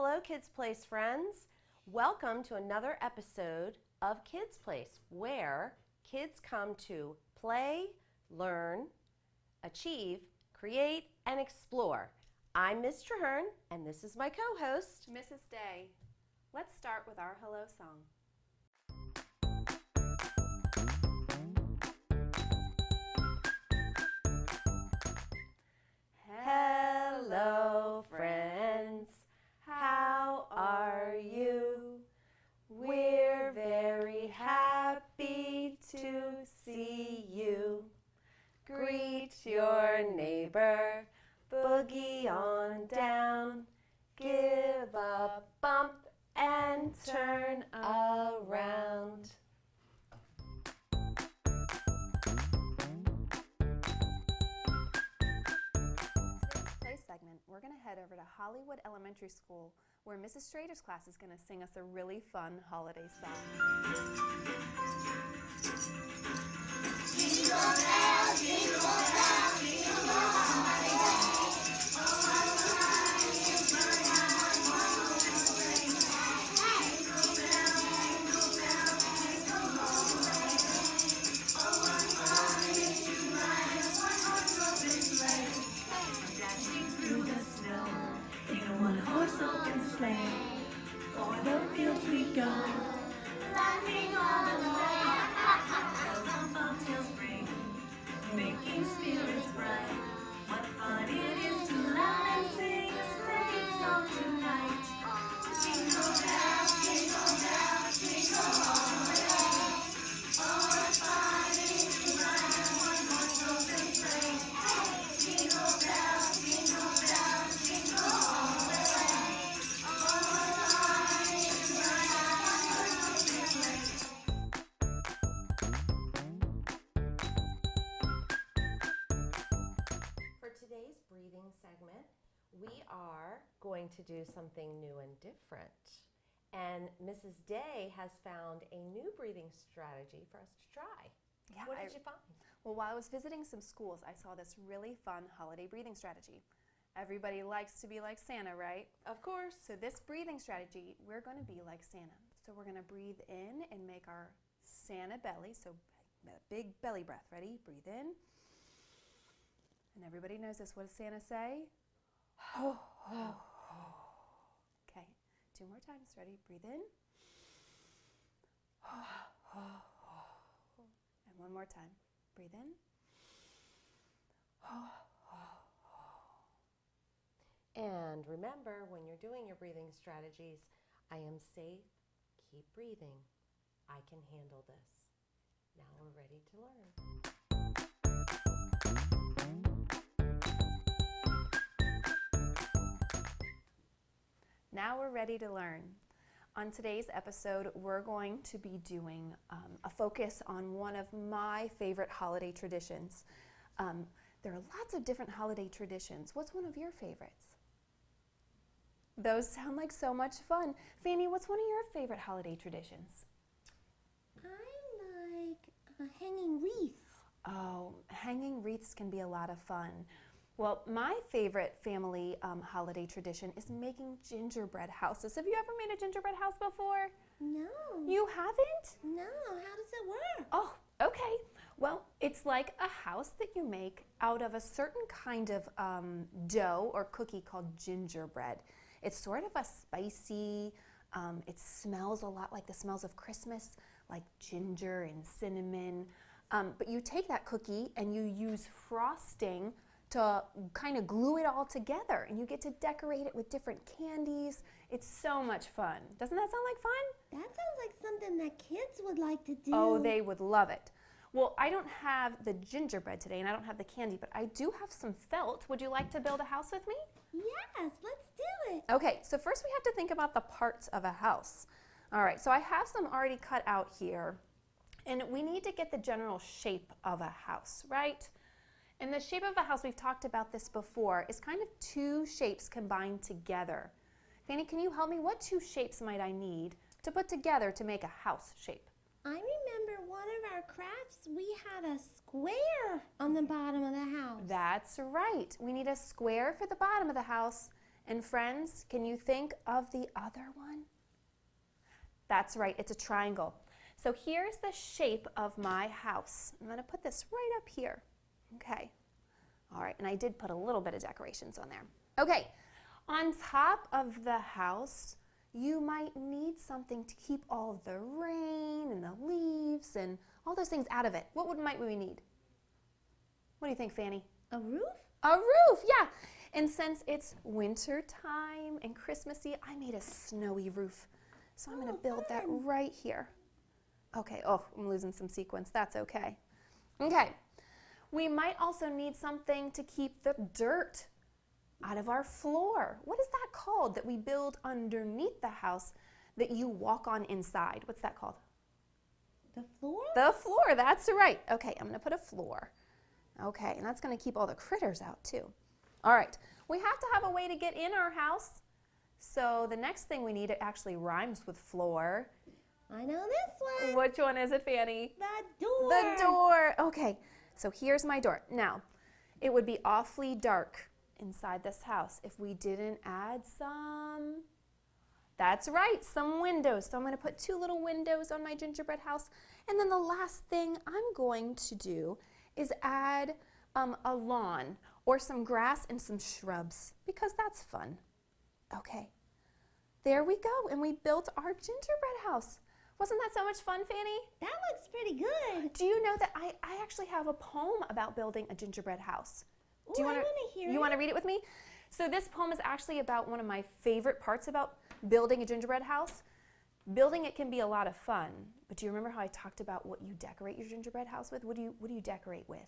Hello, Kids Place friends. Welcome to another episode of Kids Place, where kids come to play, learn, achieve, create, and explore. I'm Miss Traherne, and this is my co-host, Mrs. Day. Let's start with our hello song. Hello, friends. How are you? We're very happy to see you. Greet your neighbor, boogie on down, give a bump and turn around. Segment, we're going to head over to Hollywood Elementary School, where Mrs. Strader's class is going to sing us a really fun holiday song. Jingle bells, jingle bells, jingle all the way. Oh, what a ride is burning on one sleigh. Jingle bells, jingle bells, jingle all the way. Oh, what fun it is to ride in a one-horse open sleigh. Dashing through the snow in a one-horse open sleigh. O'er the fields we go, laughing all the way. Bells on bobtails ring, making spirits bright. What fun it is to laugh and sing a sleighing song tonight. Jingle bells, jingle all the way. Oh, what fun it is to ride in a one-horse open sleigh. Jingle bells, jingle all the way. Oh, what fun it is to ride in a one-horse open sleigh. For today's breathing segment, we are going to do something new and different. And Mrs. Day has found a new breathing strategy for us to try. Yeah, What did you find? Well, while I was visiting some schools, I saw this really fun holiday breathing strategy. Everybody likes to be like Santa, right? Of course. So this breathing strategy, we're going to be like Santa. So we're going to breathe in and make our Santa belly, so big belly breath. Ready? Breathe in. And everybody knows this. What does Santa say? Ho, ho, ho. Okay, 2 more times. Ready? Breathe in. Ho, ho, ho. And 1 more time. Breathe in. Ho, ho. And remember, when you're doing your breathing strategies, I am safe. Keep breathing. I can handle this. Now we're ready to learn. Now we're ready to learn. On today's episode, we're going to be doing a focus on one of my favorite holiday traditions. There are lots of different holiday traditions. What's one of your favorites? Those sound like so much fun. Fanny, what's one of your favorite holiday traditions? I like hanging wreaths. Oh, hanging wreaths can be a lot of fun. Well, my favorite family holiday tradition is making gingerbread houses. Have you ever made a gingerbread house before? No. You haven't? No, how does it work? Oh, okay. Well, it's like a house that you make out of a certain kind of dough or cookie called gingerbread. It's sort of a spicy, it smells a lot like the smells of Christmas, like ginger and cinnamon. But you take that cookie and you use frosting to kind of glue it all together, and you get to decorate it with different candies. It's so much fun. Doesn't that sound like fun? That sounds like something that kids would like to do. Oh, they would love it. Well, I don't have the gingerbread today, and I don't have the candy, but I do have some felt. Would you like to build a house with me? Yes, let's do it. Okay, so first we have to think about the parts of a house. All right, so I have some already cut out here, and we need to get the general shape of a house, right? And the shape of a house, we've talked about this before, is kind of 2 shapes combined together. Fanny, can you help me? What 2 shapes might I need to put together to make a house shape? I remember one of our crafts, we had a square on the bottom of the house. That's right. We need a square for the bottom of the house And friends, can you think of the other one? That's right, it's a triangle. So here's the shape of my house. I'm gonna put this right up here. Okay, all right, and I did put a little bit of decorations on there. Okay, on top of the house, you might need something to keep all of the rain and the leaves and all those things out of it. Might we need? What do you think, Fanny? A roof? A roof, yeah. And since it's winter time and Christmassy, I made a snowy roof. So I'm gonna build that right here. Okay, oh, I'm losing some sequence, that's okay. Okay, we might also need something to keep the dirt out of our floor. What is that called that we build underneath the house that you walk on inside? What's that called? The floor? The floor, that's right. Okay, I'm gonna put a floor. Okay, and that's gonna keep all the critters out too. All right, we have to have a way to get in our house. So the next thing we need, it actually rhymes with floor. I know this one. Which one is it, Fanny? The door. The door. Okay, so here's my door. Now, it would be awfully dark inside this house if we didn't add some, that's right, some windows. So I'm going to put 2 little windows on my gingerbread house. And then the last thing I'm going to do is add a lawn or some grass and some shrubs because that's fun. Okay, there we go. And we built our gingerbread house. Wasn't that so much fun, Fanny? That looks pretty good. Do you know that I actually have a poem about building a gingerbread house? Ooh, I want to hear it. You want to read it with me? So this poem is actually about one of my favorite parts about building a gingerbread house. Building it can be a lot of fun, but do you remember how I talked about what you decorate your gingerbread house with? What do you decorate with?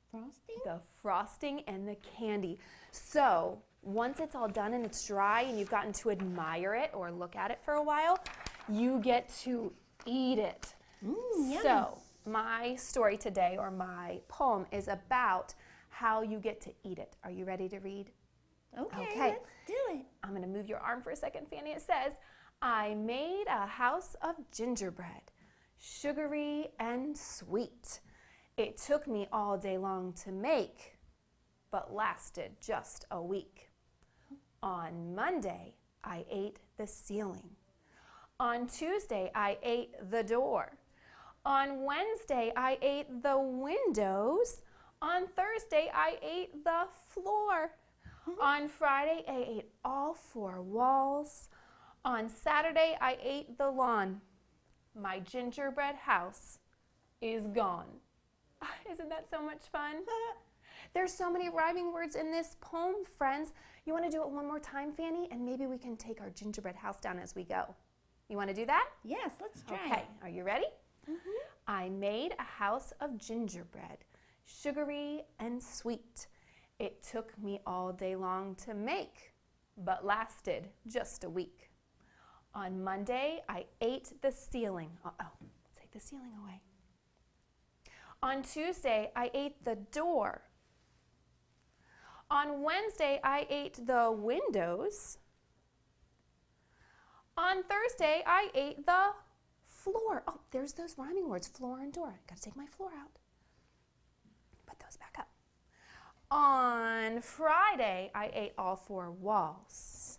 Frosting? The frosting and the candy. So once it's all done and it's dry and you've gotten to admire it or look at it for a while, you get to eat it. Yum. So my story today, or my poem, is about how you get to eat it. Are you ready to read? Okay, Okay. let's do it. I'm going to move your arm for a second, Fanny. It says, I made a house of gingerbread, sugary and sweet. It took me all day long to make, but lasted just a week. On Monday, I ate the ceiling. On Tuesday, I ate the door. On Wednesday, I ate the windows. On Thursday, I ate the floor. On Friday, I ate all 4 walls. On Saturday, I ate the lawn. My gingerbread house is gone. Isn't that so much fun? There's so many rhyming words in this poem, friends. You want to do it one more time, Fanny? And maybe we can take our gingerbread house down as we go. You want to do that? Yes, let's try Okay, it. are you ready? Mm-hmm. I made a house of gingerbread, sugary and sweet. It took me all day long to make, but lasted just a week. On Monday, I ate the ceiling. Take the ceiling away. On Tuesday, I ate the door. On Wednesday, I ate the windows. On Thursday, I ate the floor. Oh, there's those rhyming words, floor and door. Gotta take my floor out. Put those back up. On Friday, I ate all 4 walls.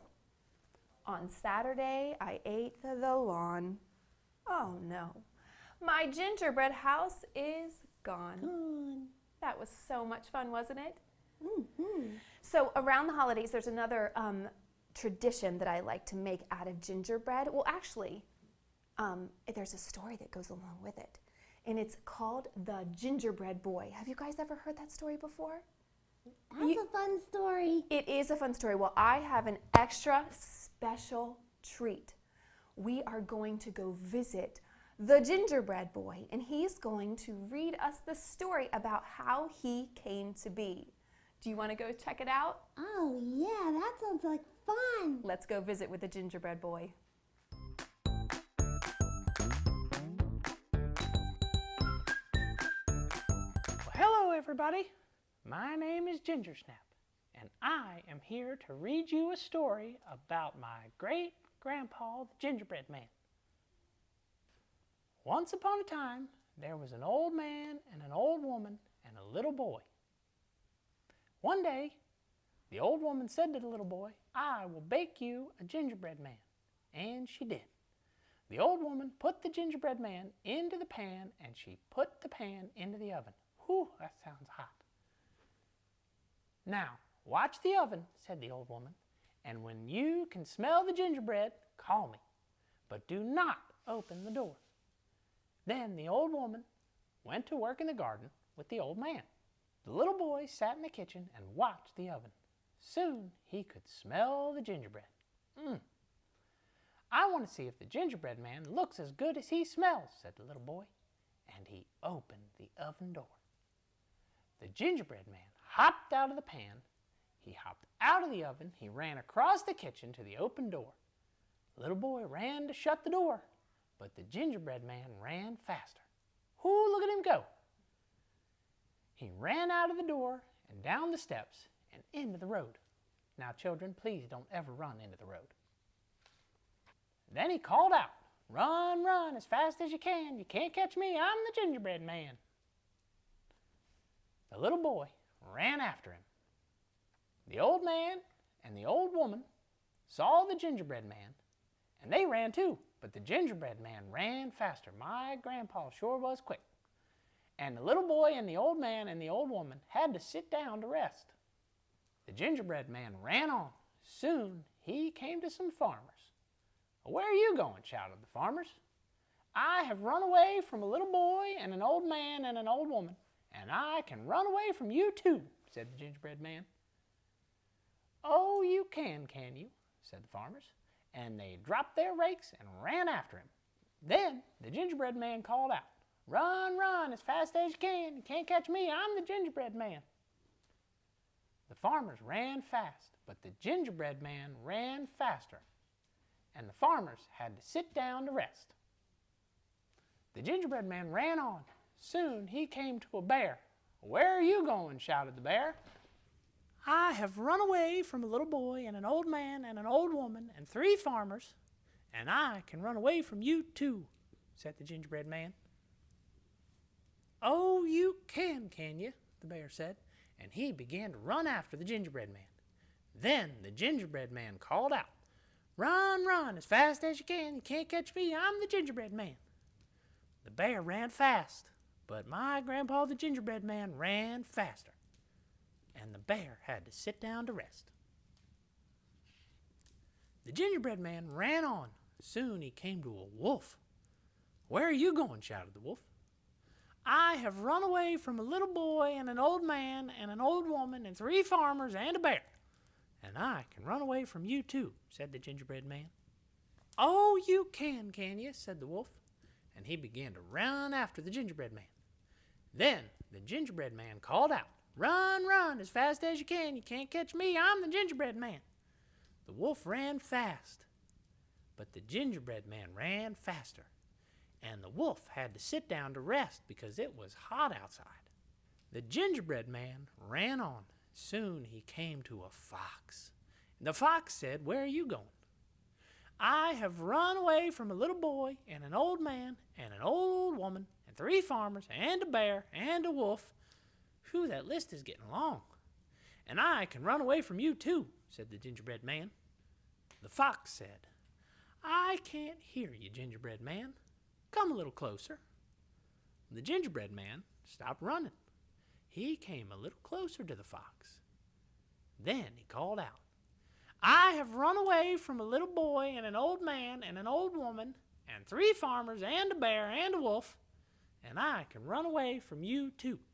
On Saturday, I ate the lawn. Oh no, my gingerbread house is gone. That was so much fun, wasn't it? Mm-hmm. So around the holidays, there's another tradition that I like to make out of gingerbread. Well, actually, there's a story that goes along with it, and it's called the Gingerbread Boy. Have you guys ever heard that story before? That's a fun story. It is a fun story. Well, I have an extra special treat. We are going to go visit the Gingerbread Boy, and he's going to read us the story about how he came to be. Do you want to go check it out? Oh, yeah, that sounds like fun. Let's go visit with the Gingerbread Boy. Well, hello, everybody. My name is Gingersnap, and I am here to read you a story about my great-grandpa, the Gingerbread Man. Once upon a time, there was an old man and an old woman and a little boy. One day, The old woman said to the little boy, "I will bake you a gingerbread man." And she did. The old woman put the gingerbread man into the pan, and she put the pan into the oven. Whew, that sounds hot. "Now, watch the oven," said the old woman, "and when you can smell the gingerbread, call me, but do not open the door." Then the old woman went to work in the garden with the old man. The little boy sat in the kitchen and watched the oven. Soon he could smell the gingerbread. "I want to see if the gingerbread man looks as good as he smells," said the little boy, and he opened the oven door. The gingerbread man hopped out of the pan. He hopped out of the oven. He ran across the kitchen to the open door. The little boy ran to shut the door, but the gingerbread man ran faster. Whoo, look at him go! He ran out of the door and down the steps and into the road. Now, children, please don't ever run into the road. Then he called out, "Run, run as fast as you can. You can't catch me. I'm the gingerbread man." The little boy ran after him. The old man and the old woman saw the gingerbread man, and they ran too, but the gingerbread man ran faster. My grandpa sure was quick. And the little boy and the old man and the old woman had to sit down to rest. The gingerbread man ran on. Soon he came to some farmers. "Where are you going?" shouted the farmers. "I have run away from a little boy and an old man and an old woman, and I can run away from you too," said the gingerbread man. "Oh, you can you?" said the farmers, and they dropped their rakes and ran after him. Then the gingerbread man called out, "Run, run as fast as you can. You can't catch me. I'm the gingerbread man." The farmers ran fast, but the gingerbread man ran faster, and the farmers had to sit down to rest. The gingerbread man ran on. Soon he came to a bear. "Where are you going?" shouted the bear. "I have run away from a little boy and an old man and an old woman and 3 farmers, and I can run away from you too," said the gingerbread man. "Oh, you can you?" the bear said, and he began to run after the gingerbread man. Then the gingerbread man called out, "Run, run as fast as you can. You can't catch me. I'm the gingerbread man." The bear ran fast, but my grandpa the gingerbread man ran faster, and the bear had to sit down to rest. The gingerbread man ran on. Soon he came to a wolf. "Where are you going?" shouted the wolf. "I have run away from a little boy and an old man and an old woman and 3 farmers and a bear, and I can run away from you too," said the gingerbread man. "Oh, you can you?" said the wolf, and he began to run after the gingerbread man. Then the gingerbread man called out, "Run, run as fast as you can. You can't catch me. I'm the gingerbread man." The wolf ran fast, but the gingerbread man ran faster, and the wolf had to sit down to rest because it was hot outside. The gingerbread man ran on. Soon he came to a fox. The fox said, "Where are you going?" "I have run away from a little boy and an old man and an old woman and 3 farmers and a bear and a wolf." Whew, that list is getting long. "And I can run away from you too," said the gingerbread man. The fox said, "I can't hear you, gingerbread man. Come a little closer." The gingerbread man stopped running. He came a little closer to the fox. Then he called out, "I have run away from a little boy and an old man and an old woman and 3 farmers and a bear and a wolf, and I can run away from you too."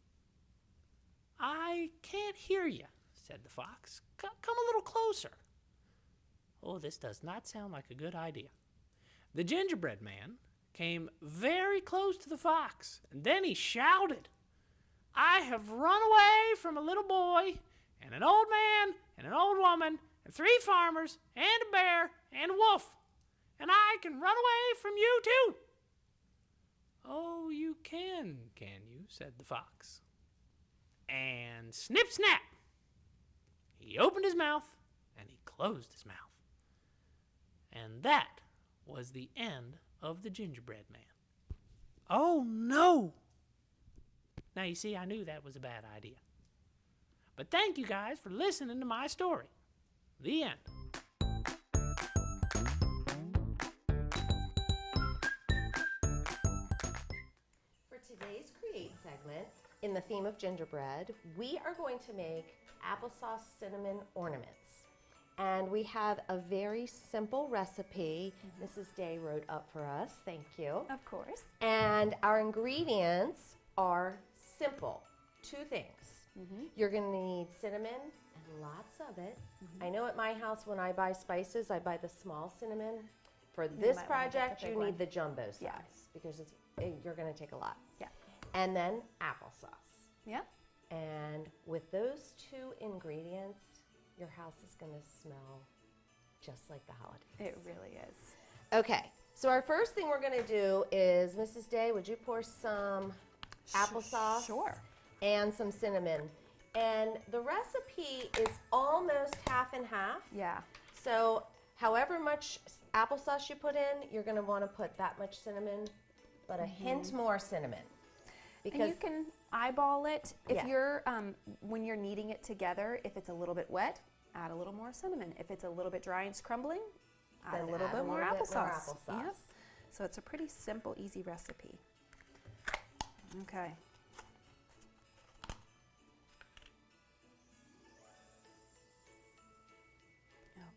"I can't hear you," said the fox. Come a little closer." Oh, this does not sound like a good idea. The gingerbread man came very close to the fox, and then he shouted, "I have run away from a little boy and an old man and an old woman and 3 farmers and a bear and a wolf, and I can run away from you too." "Oh, you can you?" said the fox. And snip, snap! He opened his mouth and he closed his mouth. And that was the end of the gingerbread man. Oh no! Now you see, I knew that was a bad idea. But thank you guys for listening to my story. The end. For today's Create segment, in the theme of gingerbread, we are going to make applesauce cinnamon ornaments. And we have a very simple recipe Mrs. Day wrote up for us. Thank you. Of course. And our ingredients are simple. 2 things. You're going to need cinnamon and lots of it. I know at my house when I buy spices, I buy the small cinnamon. For this might wanna get the project, big you one. need the jumbo size Yeah. because you're going to take a lot. Yeah. And then applesauce. Yep. And with those 2 ingredients, your house is going to smell just like the holidays. It really is. Okay, so our first thing we're going to do is, Mrs. Day, would you pour some applesauce? Sure. And some cinnamon. And the recipe is almost half and half. Yeah. So however much applesauce you put in, you're going to want to put that much cinnamon, but a hint more cinnamon. Because And you can eyeball it if Yeah. you're when you're kneading it together. If it's a little bit wet, add a little more cinnamon. If it's a little bit dry and it's crumbling, add a Then little add bit a more little bit more applesauce. applesauce. Yep. So it's a pretty simple, easy recipe. Okay.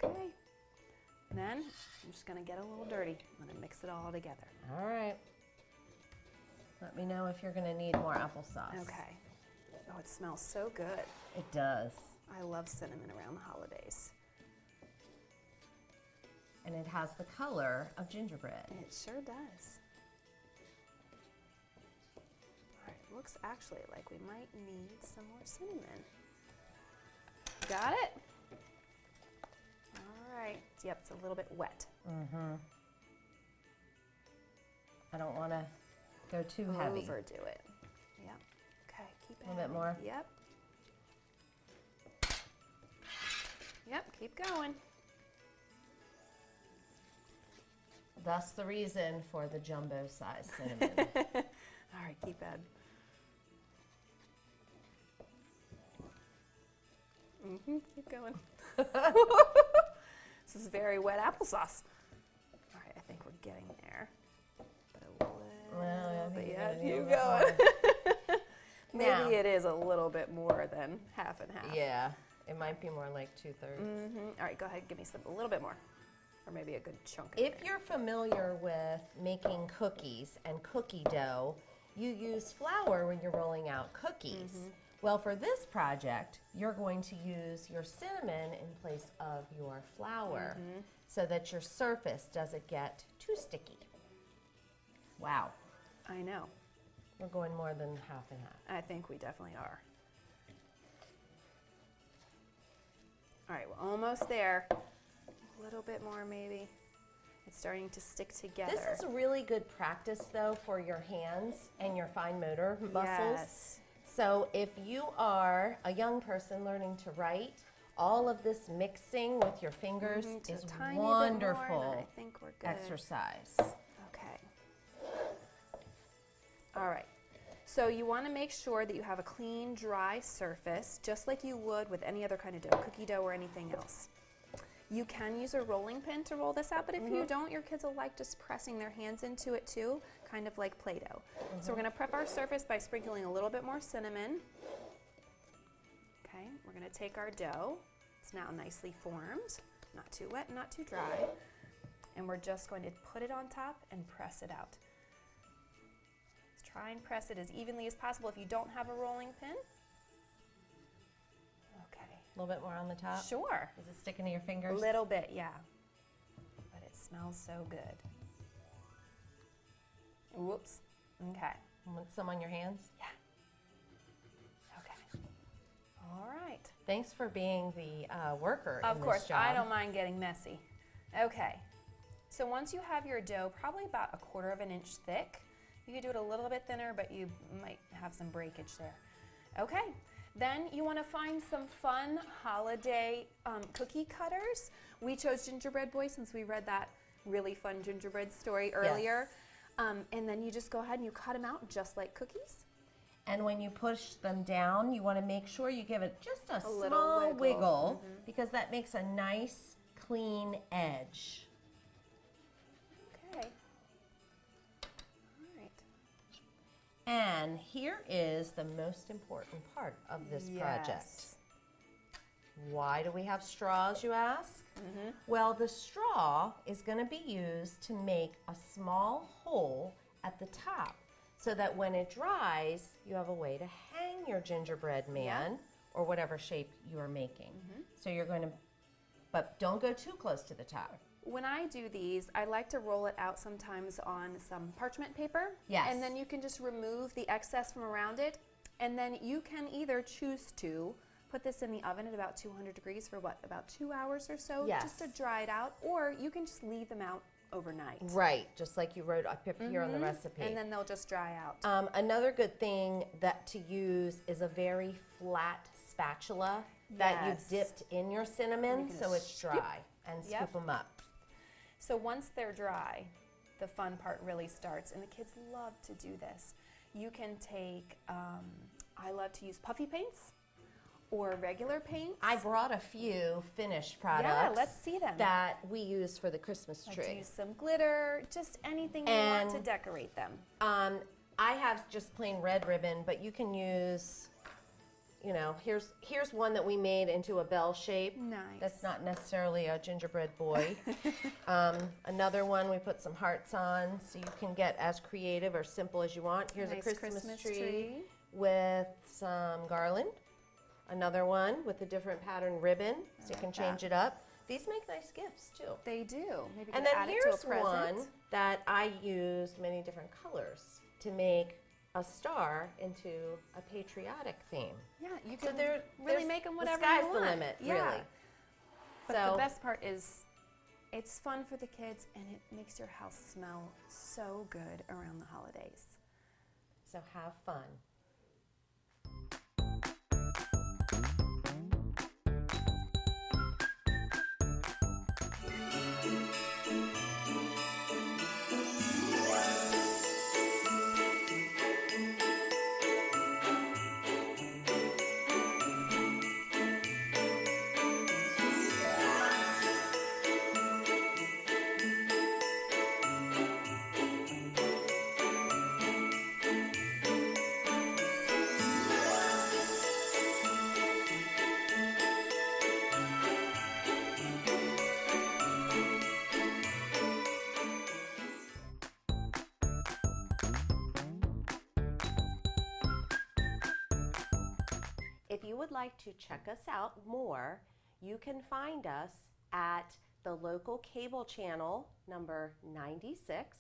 Okay. Then I'm just gonna get a little dirty. I'm gonna mix it all together. all right. Let me know if you're going to need more applesauce. Okay. Oh, it smells so good. It does. I love cinnamon around the holidays. And it has the color of gingerbread. It sure does. All right, looks actually like we might need some more cinnamon. Got it? All right. Yep, it's a little bit wet. I don't want to go too heavy. Overdo it. Yep. Okay, keep A little bit adding. more? Yep. Yep, keep going. Thus the reason for the jumbo size cinnamon. All right, keep adding. Keep going. This is very wet applesauce. All right, I think we're getting there. But a little Well, I think bit, you're yeah, gonna need a keep little bit going. Now. Maybe it is a little bit more than half and half. Yeah, it might be more like 2/3. All right, go ahead, give me a little bit more. Or maybe a good chunk of If you're familiar with making cookies and cookie dough, you use flour when you're rolling out cookies. Well, for this project, you're going to use your cinnamon in place of your flour so that your surface doesn't get too sticky. Wow, I know. we're going more than half and half. I think we definitely are. All right, we're almost there. A little bit more maybe. It's starting to stick together. This is really good practice, though, for your hands and your fine motor muscles. Yes. So if you are a young person learning to write, all of this mixing with your fingers Just is a tiny bit more, and then wonderful I think we're good. exercise. Okay. All right. So you want to make sure that you have a clean, dry surface, just like you would with any other kind of dough, cookie dough or anything else. You can use a rolling pin to roll this out, but if you don't, your kids will like just pressing their hands into it too, kind of like Play-Doh. So we're going to prep our surface by sprinkling a little bit more cinnamon. Okay, we're going to take our dough. It's now nicely formed, not too wet, not too dry. And we're just going to put it on top and press it out. Let's try and press it as evenly as possible if you don't have a rolling pin. Okay. A little bit more on the top. Sure. Is it sticking to your A fingers? little bit, yeah. But it smells so good. Whoops. Okay. Want some on your hands? Yeah. Okay. All right. Thanks for being the worker Of in course, this job. I don't mind getting messy. Okay. So once you have your dough, probably about 1/4 of an inch thick, you could do it a little bit thinner, but you might have some breakage there. Okay. Then you want to find some fun holiday cookie cutters. We chose Gingerbread Boy since we read that really fun gingerbread story earlier. And then you just go ahead and you cut them out just like cookies. And when you push them down, you want to make sure you give it just a little small wiggle. wiggle because that makes a nice, clean edge. Okay. All right. And here is the most important part of this project. Yes. Why do we have straws, you ask? Well, the straw is going to be used to make a small hole at the top so that when it dries, you have a way to hang your gingerbread man or whatever shape you are making. So you're going to, but don't go too close to the top. When I do these, I like to roll it out sometimes on some parchment paper. Yes. And then you can just remove the excess from around it. And then you can either choose to put this in the oven at about 200 degrees for what, about 2 hours or so? Yes. Just to dry it out. Or you can just leave them out overnight. Right, just like you wrote up here on the recipe. And then they'll just dry out. Another good thing that to use is a very flat spatula that Yes. you've dipped in your cinnamon can so it's dry and Yep. scoop them up. So once they're dry, the fun part really starts, and the kids love to do this. You can take, I love to use puffy paints or regular paints. I brought a few finished products Yeah, let's see them. that we use for the Christmas Like to tree. use some glitter, just anything you want to And- decorate them. I have just plain red ribbon, but you can use, you know, here's one that we made into a bell shape. Nice. That's not necessarily a gingerbread boy. Another one we put some hearts on, so you can get as creative or simple as you want. Here's Nice a Christmas tree with some garland. Another one with a different pattern ribbon, so you can change it up. These make nice gifts too. They do. Maybe And you then add it to a here's present. one that I used many different colors to make a star into a patriotic theme. Yeah, you So can there, really there's- make them whatever the sky's you want. the limit, Yeah. really. But So the best part is it's fun for the kids and it makes your house smell so good around the holidays. so have fun. If you would like to check us out more, you can find us at the local cable channel number 96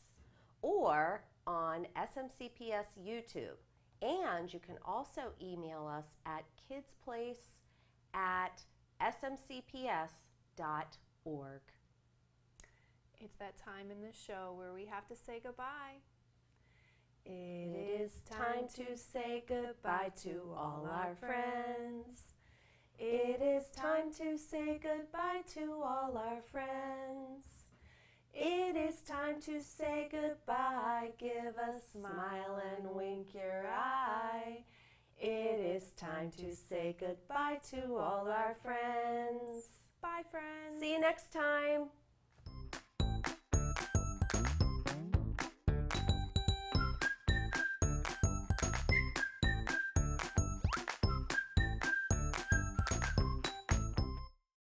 or on SMCPS YouTube. And you can also email us at kidsplace@smcps.org. It's that time in the show where we have to say goodbye. It is time to say goodbye to all our friends. It is time to say goodbye to all our friends. It is time to say goodbye. Give a smile and wink your eye. It is time to say goodbye to all our friends. Bye, friends. See you next time.